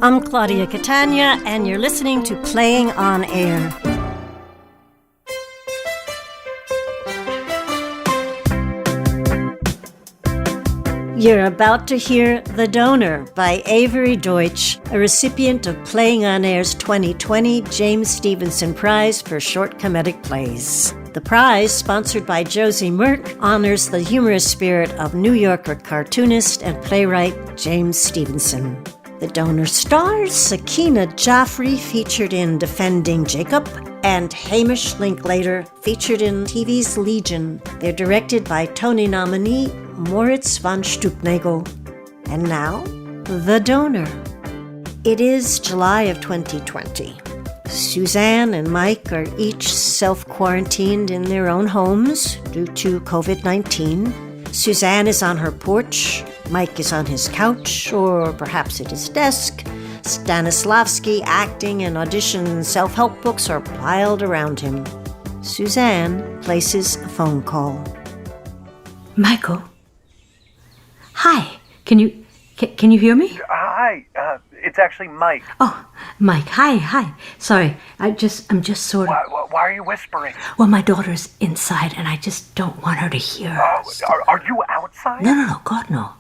I'm Claudia Catania, and you're listening to Playing on Air. You're about to hear The Donor by Avery Deutsch, a recipient of Playing on Air's 2020 James Stevenson Prize for Short Comedic Plays. The prize, sponsored by Josie Merck, honors the humorous spirit of New Yorker cartoonist and playwright James Stevenson. The Donor stars Sakina Jaffrey, featured in Defending Jacob, and Hamish Linklater, featured in TV's Legion. They're directed by Tony nominee Moritz von Stuelpnagel. And now, The Donor. It is July of 2020. Suzanne and Mike are each self-quarantined in their own homes due to COVID-19. Suzanne is on her porch, Mike is on his couch, or perhaps at his desk. Stanislavski acting and audition self-help books are piled around him. Suzanne places a phone call. Michael? Hi, can you hear me? Hi, it's actually Mike. Oh, Mike, hi. Sorry, I'm just sort of... Why are you whispering? Well, my daughter's inside, and I just don't want her to hear. Oh, are you outside? No, God, no.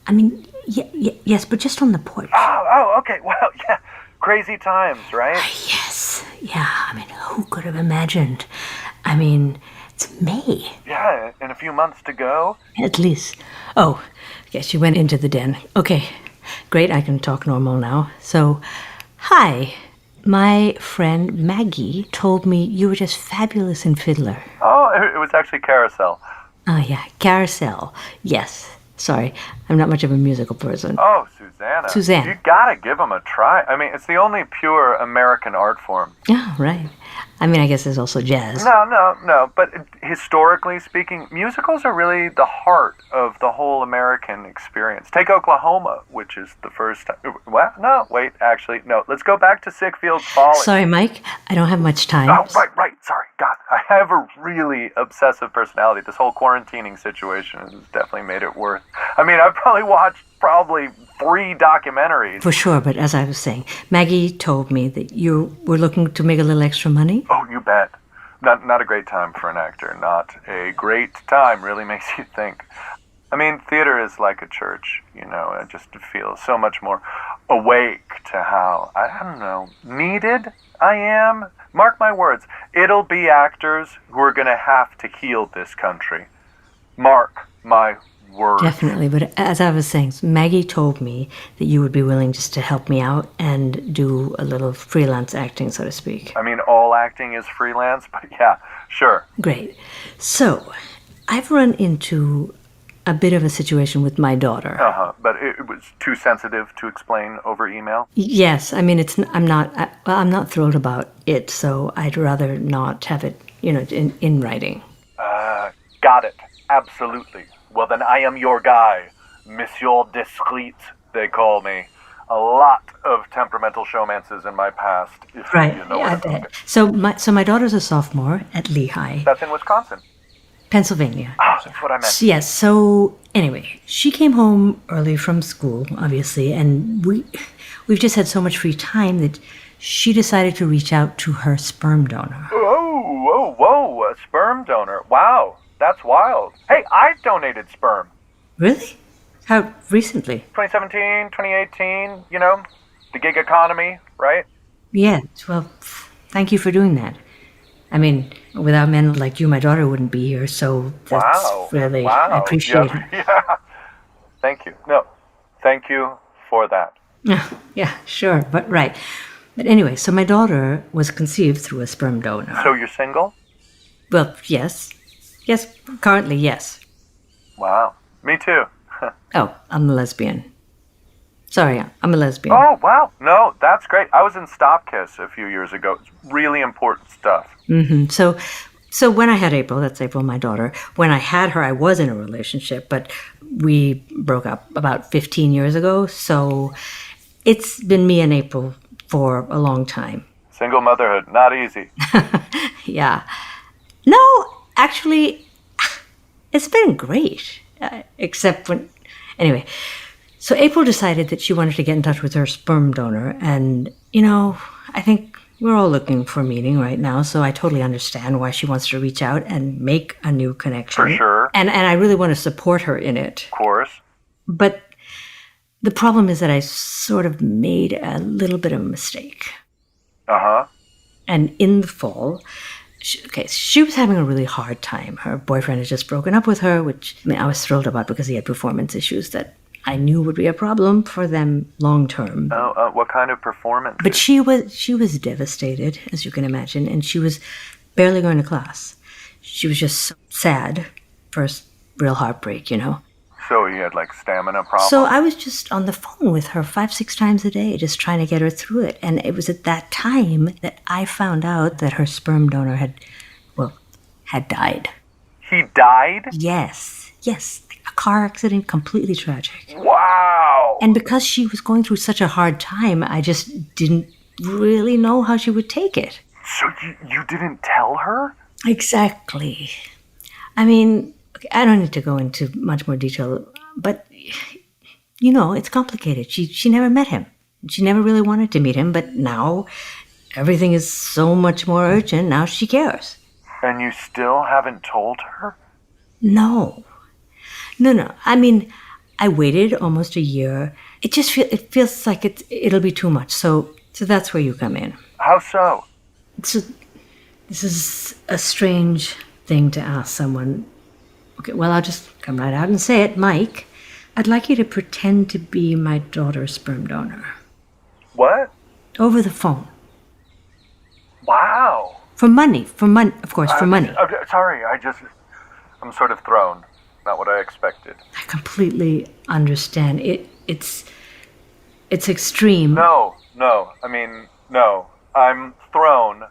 I mean, yes, but just on the porch. Oh, okay, well, yeah, crazy times, right? Yes, yeah, I mean, who could have imagined? I mean, it's May. Yeah, in a few months to go. At least. Oh, yes, she went into the den. Okay, great, I can talk normal now. So, hi. My friend Maggie told me you were just fabulous in Fiddler. Oh, it was actually Carousel. Oh, yeah, Carousel. Yes. Sorry, I'm not much of a musical person. Oh, Suzanne. You gotta give them a try. I mean, it's the only pure American art form. Yeah, right. I mean, I guess there's also jazz. No. But historically speaking, musicals are really the heart of the whole American experience. Take Oklahoma, which is the first time. Well, no, wait, actually, no. Let's go back to Sickfield's Folly. Sorry, Mike. I don't have much time. Oh, right. Sorry. God, I have a really obsessive personality. This whole quarantining situation has definitely made it worth. I mean, I've probably watched 3 documentaries. For sure, but as I was saying, Maggie told me that you were looking to make a little extra money. Oh, you bet. Not a great time for an actor. Not a great time. Really makes you think. I mean, theater is like a church, you know. I just feel so much more awake to how, I don't know, needed I am. Mark my words. It'll be actors who are going to have to heal this country. Mark my words. Definitely, but as I was saying, Maggie told me that you would be willing just to help me out and do a little freelance acting, so to speak. I mean, all acting is freelance, but yeah, sure. Great. So, I've run into a bit of a situation with my daughter. But it was too sensitive to explain over email? Yes, I mean, I'm not thrilled about it, so I'd rather not have it, in writing. Got it. Absolutely. Well, then I am your guy. Monsieur Discreet, they call me. A lot of temperamental showmances in my past, if right. you know I what bet. So my daughter's a sophomore at Lehigh. That's in Wisconsin. Pennsylvania. Ah, that's what I meant. Yes, so anyway, she came home early from school, obviously, and we've just had so much free time that she decided to reach out to her sperm donor. Whoa, a sperm donor. Wow, that's wild. Hey, I donated sperm. Really? How recently? 2017, 2018, the gig economy, right? Yeah, well, thank you for doing that. I mean, without men like you, my daughter wouldn't be here, so that's wow. I appreciate it. Yeah. Thank you. No, thank you for that. Yeah, sure, but right. But anyway, so my daughter was conceived through a sperm donor. So you're single? Well, yes. Yes, currently, yes. Wow. Me too. Oh, I'm a lesbian. Sorry, I'm a lesbian. Oh, wow. No, that's great. I was in Stop Kiss a few years ago. It's really important stuff. Mm-hmm. So when I had April, that's April, my daughter, when I had her, I was in a relationship, but we broke up about 15 years ago. So it's been me and April for a long time. Single motherhood, not easy. Yeah. No, actually, it's been great. Except when... Anyway, So April decided that she wanted to get in touch with her sperm donor. And, I think we're all looking for meaning right now. So I totally understand why she wants to reach out and make a new connection. For sure. And I really want to support her in it. Of course. But the problem is that I sort of made a little bit of a mistake. Uh-huh. And in the fall, she was having a really hard time. Her boyfriend had just broken up with her, which I was thrilled about because he had performance issues that I knew would be a problem for them long term. Oh, what kind of performance? But she was devastated, as you can imagine, and she was barely going to class. She was just so sad. First real heartbreak, So you had stamina problems? So I was just on the phone with her 5-6 times a day, just trying to get her through it. And it was at that time that I found out that her sperm donor had died. He died? Yes. A car accident, completely tragic. Wow! And because she was going through such a hard time, I just didn't really know how she would take it. So you didn't tell her? Exactly. I mean, I don't need to go into much more detail, but, it's complicated. She never met him. She never really wanted to meet him, but now everything is so much more urgent. Now she cares. And you still haven't told her? No. I mean, I waited almost a year. It just feels like it'll be too much. So that's where you come in. How so? This is a strange thing to ask someone. Okay, well, I'll just come right out and say it. Mike, I'd like you to pretend to be my daughter's sperm donor. What? Over the phone. Wow. For money, of course, for money. Sorry, I'm sort of thrown. Not what I expected. I completely understand. It's extreme. No. I'm thrown,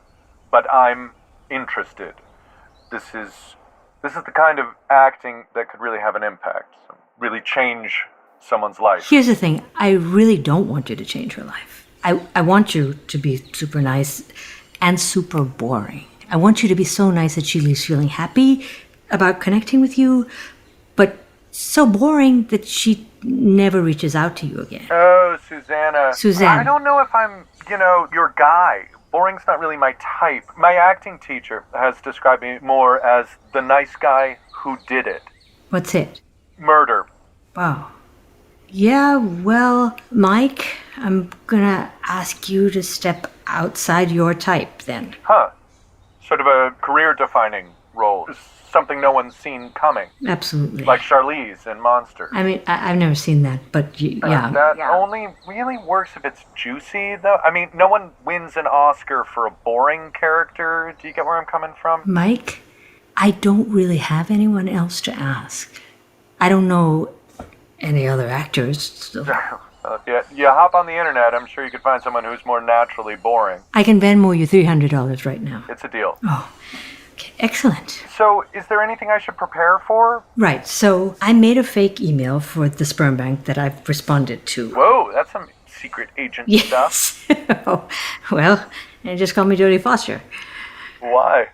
but I'm interested. This is the kind of acting that could really have an impact, really change someone's life. Here's the thing. I really don't want you to change her life. I want you to be super nice and super boring. I want you to be so nice that she leaves feeling happy about connecting with you, but so boring that she never reaches out to you again. Oh, Suzanne. Suzanne. I don't know if I'm, your guy. Boring's not really my type. My acting teacher has described me more as the nice guy who did it. What's it? Murder. Wow. Yeah, well, Mike, I'm gonna ask you to step outside your type then. Huh. Sort of a career-defining role. Something no one's seen coming. Absolutely. Like Charlize in Monsters. I mean, I've never seen that, but yeah. That only really works if it's juicy, though. I mean, no one wins an Oscar for a boring character. Do you get where I'm coming from? Mike, I don't really have anyone else to ask. I don't know any other actors. So. You hop on the internet, I'm sure you could find someone who's more naturally boring. I can Venmo you $300 right now. It's a deal. Oh, okay, excellent. So, is there anything I should prepare for? Right, so I made a fake email for the sperm bank that I've responded to. Whoa, that's some secret agent stuff. Oh, well, and just call me Jodie Foster. Why?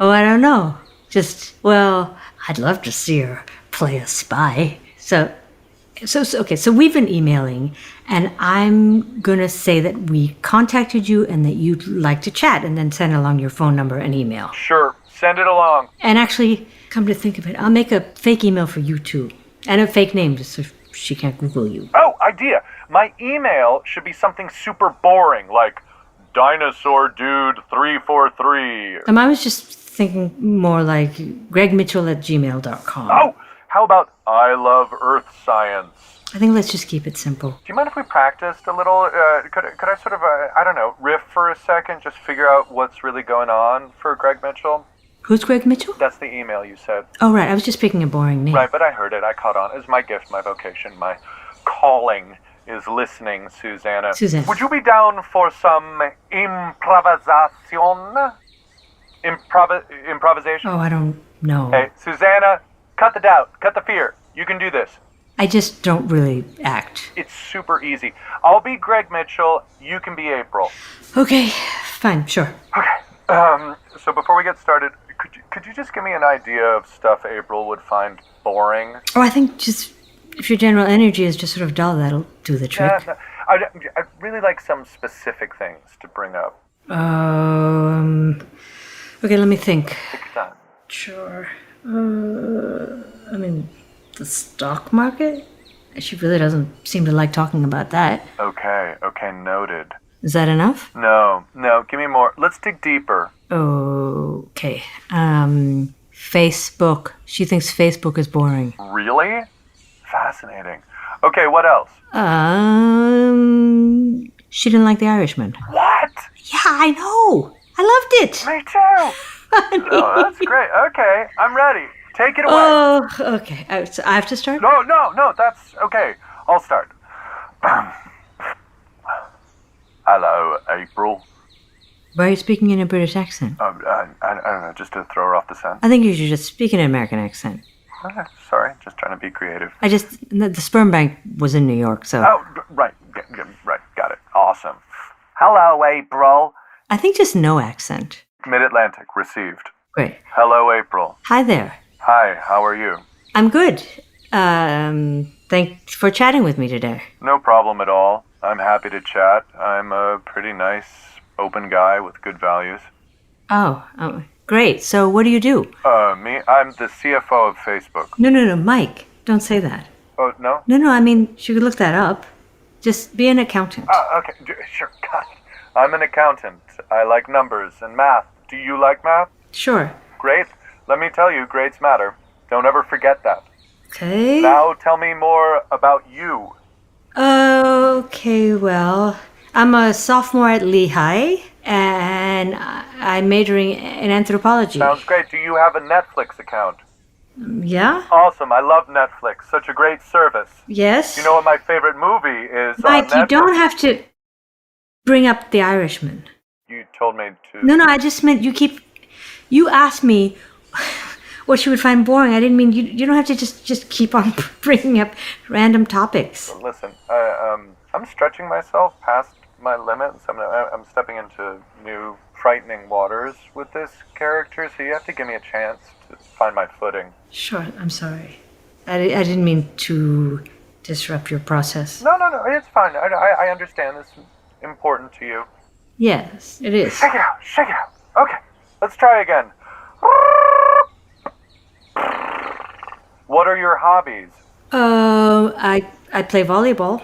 Oh, I don't know. I'd love to see her play a spy. So we've been emailing, and I'm going to say that we contacted you and that you'd like to chat, and then send along your phone number and email. Sure, send it along. And actually, come to think of it, I'll make a fake email for you too, and a fake name just so she can't Google you. Oh, idea. My email should be something super boring, like Dinosaur Dude 343. I was just thinking more like gregmitchell@gmail.com. Oh, how about I love Earth Science? I think let's just keep it simple. Do you mind if we practiced a little? Could I sort of, riff for a second, just figure out what's really going on for Greg Mitchell? Who's Greg Mitchell? That's the email you said. Oh, right. I was just picking a boring name. Right, but I heard it. I caught on. It's my gift, my vocation, my calling is listening, Suzanne. Suzanne. Would you be down for some improvisation? Improvisation? Oh, I don't know. Hey, Susanna, cut the doubt. Cut the fear. You can do this. I just don't really act. It's super easy. I'll be Greg Mitchell. You can be April. Okay, fine, sure. Okay. So before we get started, could you just give me an idea of stuff April would find boring? Oh, I think just if your general energy is just sort of dull, that'll do the trick. Yeah, no, I'd really like some specific things to bring up. Okay, let me think. Take your time. Sure. I mean, the stock market? She really doesn't seem to like talking about that. Okay, noted. Is that enough? No, give me more. Let's dig deeper. Okay. Facebook. She thinks Facebook is boring. Really? Fascinating. Okay, what else? She didn't like The Irishman. What? Yeah, I know. I loved it. Me too. Oh, that's great. Okay, I'm ready. Take it away. Oh, okay. So I have to start? No, that's okay. I'll start. Hello, April. Why are you speaking in a British accent? I don't know, just to throw her off the scent. I think you should just speak in an American accent. Okay, sorry, just trying to be creative. The sperm bank was in New York, so... Oh, right, got it. Awesome. Hello, April. I think just no accent. Mid-Atlantic, received. Great. Hello, April. Hi there. Hi, how are you? I'm good. Thanks for chatting with me today. No problem at all. I'm happy to chat. I'm a pretty nice, open guy with good values. Oh, great. So what do you do? Me? I'm the CFO of Facebook. No, Mike. Don't say that. Oh, no? No, I mean, she could look that up. Just be an accountant. Okay, sure, got it. I'm an accountant. I like numbers and math. Do you like math? Sure. Great. Let me tell you, grades matter. Don't ever forget that. Okay. Now tell me more about you. Okay, well, I'm a sophomore at Lehigh, and I'm majoring in anthropology. Sounds great. Do you have a Netflix account? Yeah? Awesome. I love Netflix. Such a great service. Yes? You know what my favorite movie is Mike, on Netflix? you don't have to bring up The Irishman. You told me to... No, I just meant you asked me what you would find boring. I didn't mean you don't have to just keep on bringing up random topics. Listen, I'm stretching myself past my limits. I'm stepping into new, frightening waters with this character, so you have to give me a chance to find my footing. Sure, I'm sorry. I didn't mean to disrupt your process. No, it's fine. I understand this is important to you. Yes, it is. Shake it out. Okay, let's try again. What are your hobbies? I play volleyball.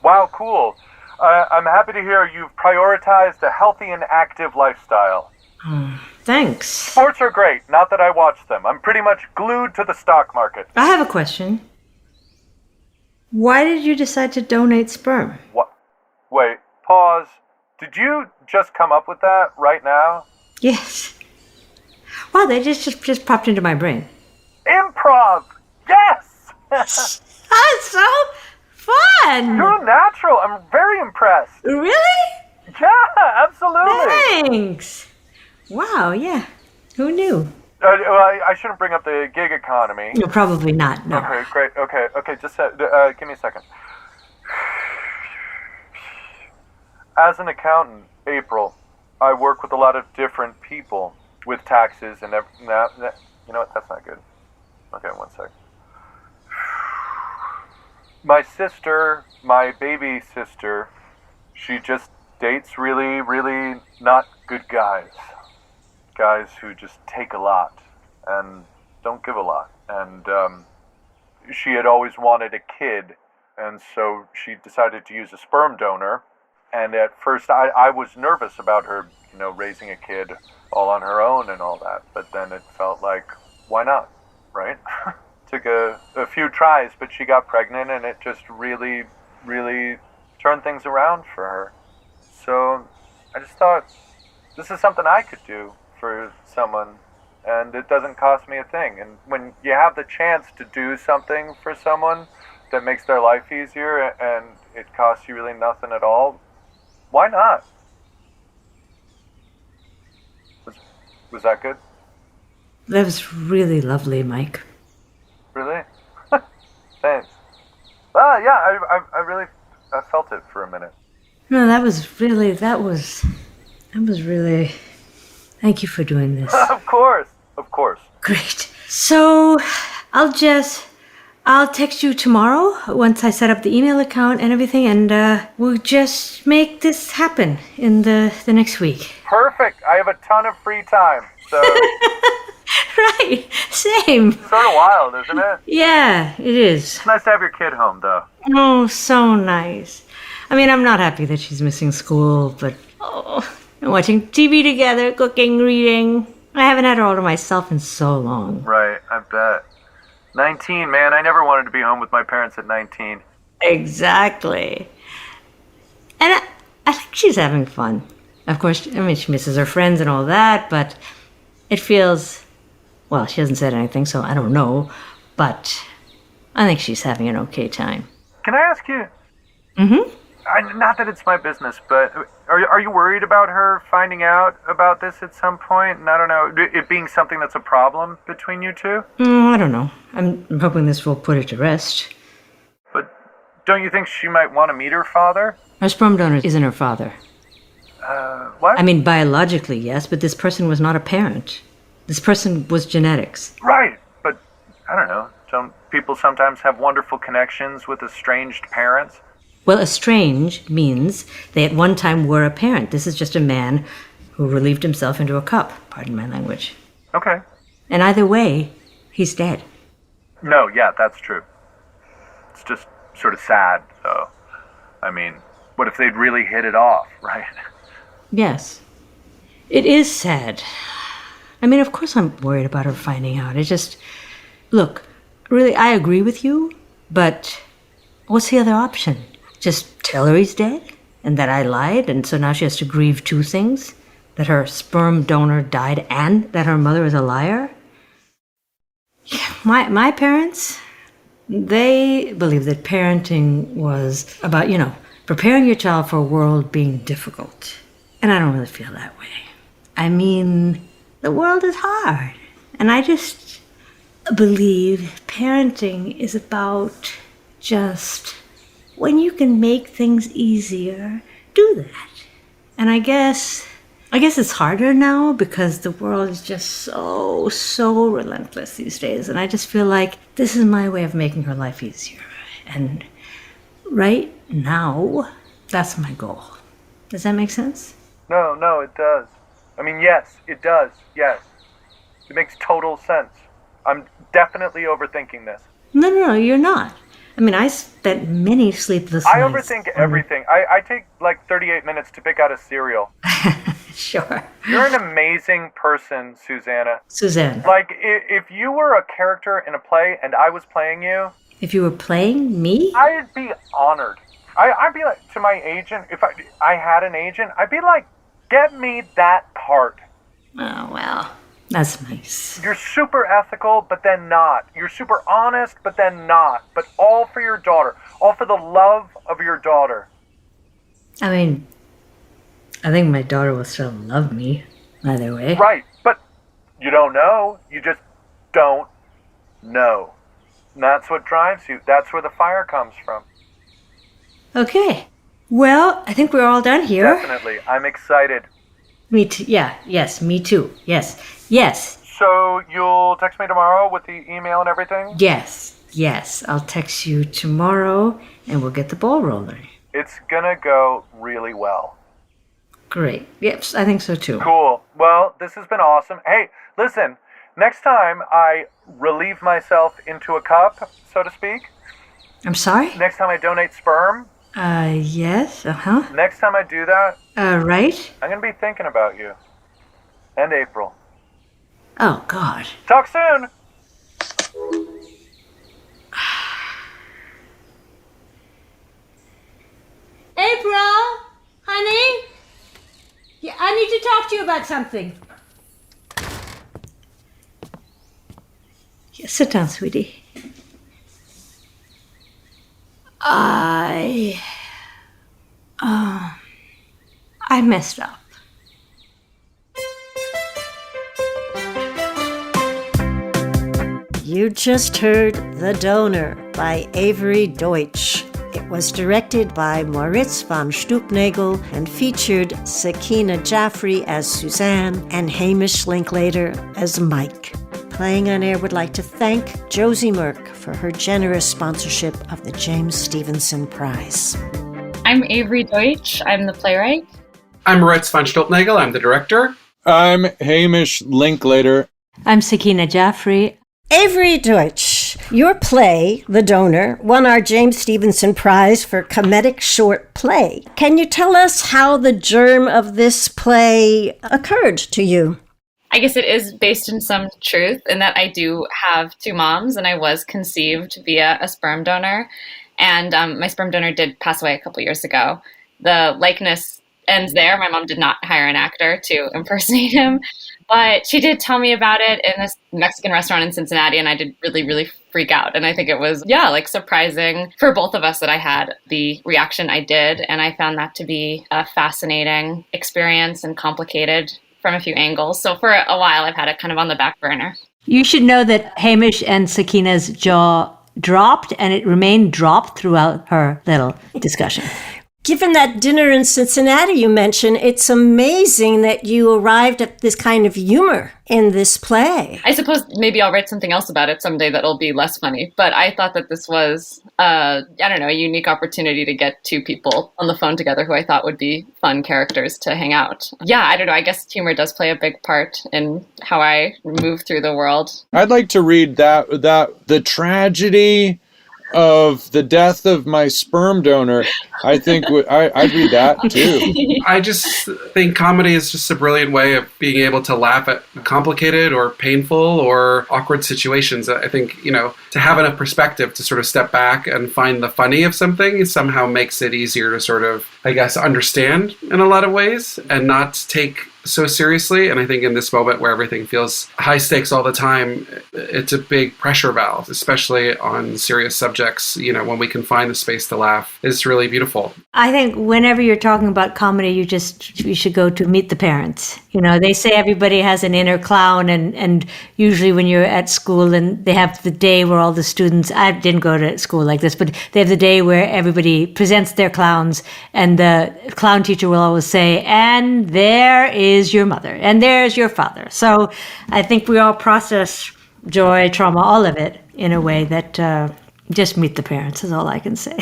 Wow, cool. I'm happy to hear you've prioritized a healthy and active lifestyle. Thanks. Sports are great, not that I watch them. I'm pretty much glued to the stock market. I have a question. Why did you decide to donate sperm? What? Wait, pause. Did you just come up with that right now? Yes. Wow, they just popped into my brain. Improv! Yes! That's so fun! You're a natural. I'm very impressed. Really? Yeah, absolutely. Thanks. Wow, yeah. Who knew? Well, I shouldn't bring up the gig economy. No, probably not, no. Okay, great. Okay, just give me a second. As an accountant, April, I work with a lot of different people with taxes and you know what? That's not good. Okay, one sec. My sister, my baby sister, she just dates really, really not good guys. Guys who just take a lot and don't give a lot. And she had always wanted a kid, and so she decided to use a sperm donor. And at first I was nervous about her, raising a kid all on her own and all that. But then it felt like, why not, right? Took a few tries, but she got pregnant, and it just really, really turned things around for her. So I just thought, this is something I could do for someone, and it doesn't cost me a thing. And when you have the chance to do something for someone that makes their life easier, and it costs you really nothing at all, why not? Was that good? That was really lovely, Mike. Really? Thanks. Yeah, I really felt it for a minute. No, that was really, thank you for doing this. Of course. Great. So, I'll just I'll text you tomorrow once I set up the email account and everything, and we'll just make this happen in the next week. Perfect. I have a ton of free time, so... Right, same. Sort of wild, isn't it? Yeah, it is. It's nice to have your kid home, though. Oh, so nice. I mean, I'm not happy that she's missing school, but and watching TV together, cooking, reading. I haven't had her all to myself in so long. Right, I bet. 19, man. I never wanted to be home with my parents at 19. Exactly. And I think she's having fun. Of course, I mean, she misses her friends and all that, but it feels... Well, she hasn't said anything, so I don't know. But I think she's having an okay time. Can I ask you? Mm-hmm. Not that it's my business, but are you worried about her finding out about this at some point? And I don't know, it being something that's a problem between you two? I don't know. I'm hoping this will put it to rest. But don't you think she might want to meet her father? Her sperm donor isn't her father. What? I mean, biologically, yes, but this person was not a parent. This person was genetics. Right, but I don't know. Some people sometimes have wonderful connections with estranged parents. Well, estranged means they at one time were a parent. This is just a man who relieved himself into a cup, pardon my language. Okay. And either way, he's dead. No, yeah, that's true. It's just sort of sad, though. I mean, what if they'd really hit it off, right? Yes. It is sad. I mean, of course I'm worried about her finding out. It just... Look, really, I agree with you, but what's the other option? Just tell her he's dead? And that I lied, and so now she has to grieve two things? That her sperm donor died and that her mother is a liar? Yeah, my parents, they believe that parenting was about, preparing your child for a world being difficult. And I don't really feel that way. I mean... The world is hard, and I just believe parenting is about just when you can make things easier, do that. And I guess it's harder now because the world is just so relentless these days, and I just feel like this is my way of making her life easier. And right now, that's my goal. Does that make sense? No, it does. I mean, yes, it does, yes. It makes total sense. I'm definitely overthinking this. No, you're not. I mean, I spent many sleepless nights. I overthink everything. I take like 38 minutes to pick out a cereal. Sure. You're an amazing person, Susanna. Suzanne. Like, if you were a character in a play and I was playing you... If you were playing me? I'd be honored. I'd be like, to my agent, if I had an agent, I'd be like, get me that part. Oh, well, that's nice. You're super ethical, but then not. You're super honest, but then not. But all for your daughter. All for the love of your daughter. I mean, I think my daughter will still love me, either way. Right, but you don't know. You just don't know. And that's what drives you. That's where the fire comes from. Okay. Well, I think we're all done here. Definitely. I'm excited. Me too. Yeah. Yes. Me too. Yes. Yes. So you'll text me tomorrow with the email and everything? Yes. Yes. I'll text you tomorrow and we'll get the ball rolling. It's gonna go really well. Great. Yes, I think so too. Cool. Well, this has been awesome. Hey, listen, next time I relieve myself into a cup, so to speak. I'm sorry? Next time I donate sperm. Yes. Uh-huh. Next time I do that. Right. I'm gonna be thinking about you. And April. Oh, God. Talk soon! April! Honey? Yeah, I need to talk to you about something. Yeah, sit down, sweetie. I messed up. You just heard The Donor by Avery Deutsch. It was directed by Moritz von Stuelpnagel and featured Sakina Jaffrey as Suzanne and Hamish Linklater as Mike. Playing on Air would like to thank Josie Merck for her generous sponsorship of the James Stevenson Prize. I'm Avery Deutsch. I'm the playwright. I'm Moritz von Stuelpnagel. I'm the director. I'm Hamish Linklater. I'm Sakina Jaffrey. Avery Deutsch, your play, The Donor, won our James Stevenson Prize for Comedic Short Play. Can you tell us how the germ of this play occurred to you? I guess it is based in some truth in that I do have two moms, and I was conceived via a sperm donor. And my sperm donor did pass away a couple years ago. The likeness ends there. My mom did not hire an actor to impersonate him. But she did tell me about it in this Mexican restaurant in Cincinnati, and I did really, really freak out. And I think it was, surprising for both of us that I had the reaction I did. And I found that to be a fascinating experience and complicated from a few angles. So for a while, I've had it kind of on the back burner. You should know that Hamish and Sakina's jaw dropped, and it remained dropped throughout her little discussion. Given that dinner in Cincinnati you mentioned, it's amazing that you arrived at this kind of humor in this play. I suppose maybe I'll write something else about it someday that'll be less funny. But I thought that this was, a unique opportunity to get two people on the phone together who I thought would be fun characters to hang out. Yeah, I don't know. I guess humor does play a big part in how I move through the world. I'd like to read that the tragedy of the death of my sperm donor. I think I'd read that too. I just think comedy is just a brilliant way of being able to laugh at complicated or painful or awkward situations. I think, to have enough perspective to sort of step back and find the funny of something somehow makes it easier to sort of, understand in a lot of ways and not take so seriously. And I think in this moment where everything feels high stakes all the time, it's a big pressure valve, especially on serious subjects. When we can find the space to laugh, it's really beautiful. I think whenever you're talking about comedy, you should go to Meet the Parents. They say everybody has an inner clown, and usually when you're at school and they have the day where all the students, I didn't go to school like this, but they have the day where everybody presents their clowns, and the clown teacher will always say, and there is your mother, and there's your father. So I think we all process joy, trauma, all of it in a way that just meet the parents is all I can say.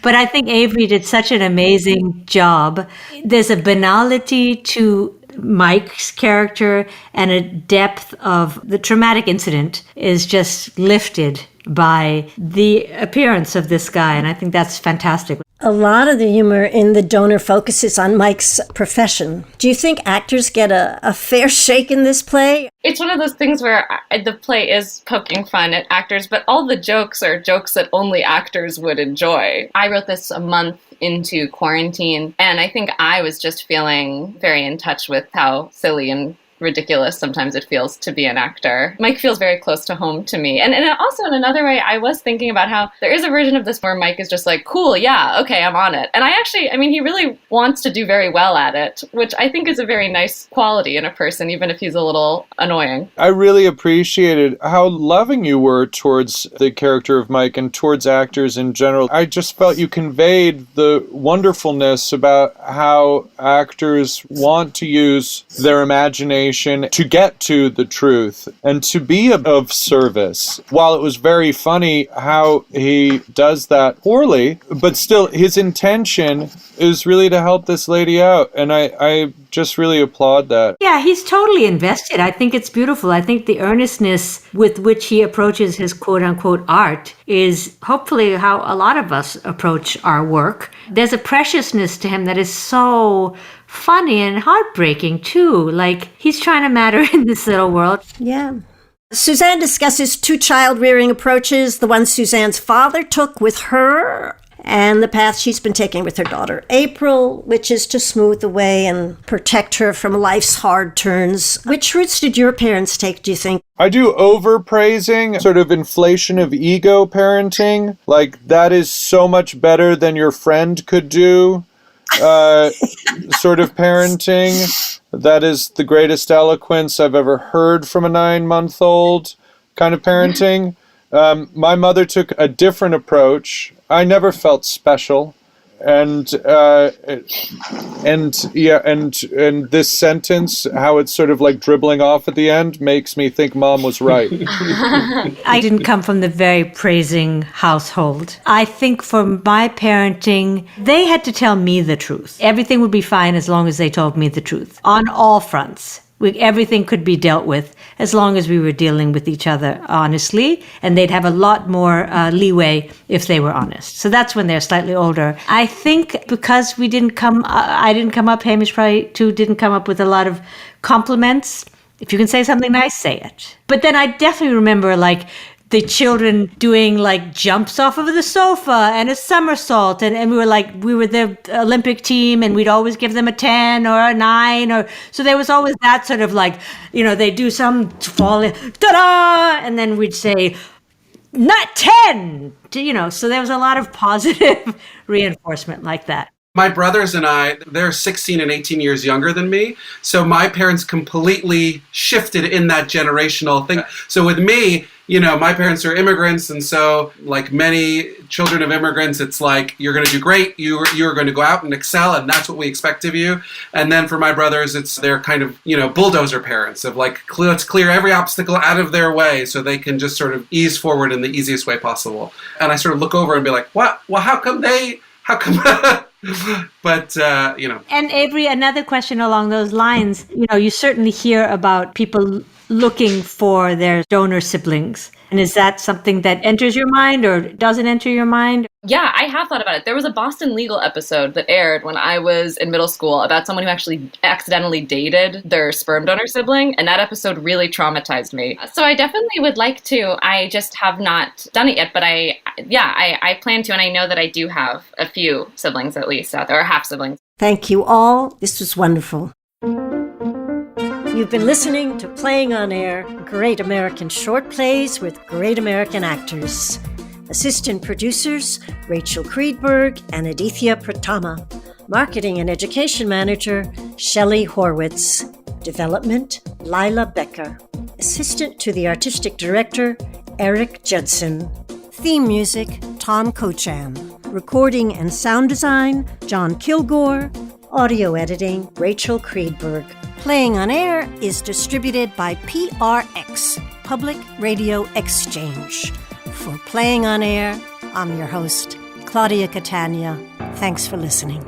But I think Avery did such an amazing job. There's a banality to Mike's character, and a depth of the traumatic incident is just lifted by the appearance of this guy, and I think that's fantastic. A lot of the humor in The Donor focuses on Mike's profession. Do you think actors get a fair shake in this play? It's one of those things where the play is poking fun at actors, but all the jokes are jokes that only actors would enjoy. I wrote this a month into quarantine, and I think I was just feeling very in touch with how silly and ridiculous sometimes it feels to be an actor. Mike feels very close to home to me. And also in another way, I was thinking about how there is a version of this where Mike is just like, cool, yeah, okay, I'm on it. And he really wants to do very well at it, which I think is a very nice quality in a person, even if he's a little annoying. I really appreciated how loving you were towards the character of Mike and towards actors in general. I just felt you conveyed the wonderfulness about how actors want to use their imagination to get to the truth and to be of service. While it was very funny how he does that poorly, but still his intention is really to help this lady out. And I just really applaud that. Yeah, he's totally invested. I think it's beautiful. I think the earnestness with which he approaches his quote-unquote art is hopefully how a lot of us approach our work. There's a preciousness to him that is so funny and heartbreaking, too. Like, he's trying to matter in this little world. Yeah. Suzanne discusses two child-rearing approaches, the one Suzanne's father took with her and the path she's been taking with her daughter, April, which is to smooth the way and protect her from life's hard turns. Which routes did your parents take, do you think? I do overpraising, sort of inflation of ego parenting. Like, that is so much better than your friend could do. Sort of parenting. That is the greatest eloquence I've ever heard from a 9-month-old kind of parenting. My mother took a different approach. I never felt special. and this sentence, how it's sort of like dribbling off at the end, makes me think Mom was right. I didn't come from the very praising household. I think for my parenting, they had to tell me the truth. Everything would be fine as long as they told me the truth on all fronts. Everything could be dealt with as long as we were dealing with each other honestly, and they'd have a lot more leeway if they were honest. So that's when they're slightly older. I think because I didn't come up, Hamish probably too didn't come up with a lot of compliments. If you can say something nice, say it. But then I definitely remember like the children doing like jumps off of the sofa and a somersault, and we were the Olympic team, and we'd always give them a 10 or a 9, or so there was always that sort of like, they do some fall, ta-da, and then we'd say not 10, so there was a lot of positive reinforcement like that. My brothers and I, they're 16 and 18 years younger than me. So my parents completely shifted in that generational thing. So with me, my parents are immigrants. And so like many children of immigrants, it's like, you're going to do great. You're going to go out and excel. And that's what we expect of you. And then for my brothers, they're kind of, bulldozer parents of like, let's clear every obstacle out of their way so they can just sort of ease forward in the easiest way possible. And I sort of look over and be like, what? Well, how come But, And Avery, another question along those lines, you certainly hear about people looking for their donor siblings. And is that something that enters your mind or doesn't enter your mind? Yeah, I have thought about it. There was a Boston Legal episode that aired when I was in middle school about someone who actually accidentally dated their sperm donor sibling, and that episode really traumatized me. So I definitely would like to. I just have not done it yet, but I plan to, and I know that I do have a few siblings at least out there, or half siblings. Thank you all. This was wonderful. You've been listening to Playing on Air, great American short plays with great American actors. Assistant producers, Rachel Creedberg and Adithya Pratama. Marketing and Education Manager, Shelley Horwitz. Development, Lila Becker. Assistant to the Artistic Director, Eric Judson. Theme music, Tom Cochan. Recording and sound design, John Kilgore. Audio editing, Rachel Creedberg. Playing on Air is distributed by PRX, Public Radio Exchange. For Playing on Air, I'm your host, Claudia Catania. Thanks for listening.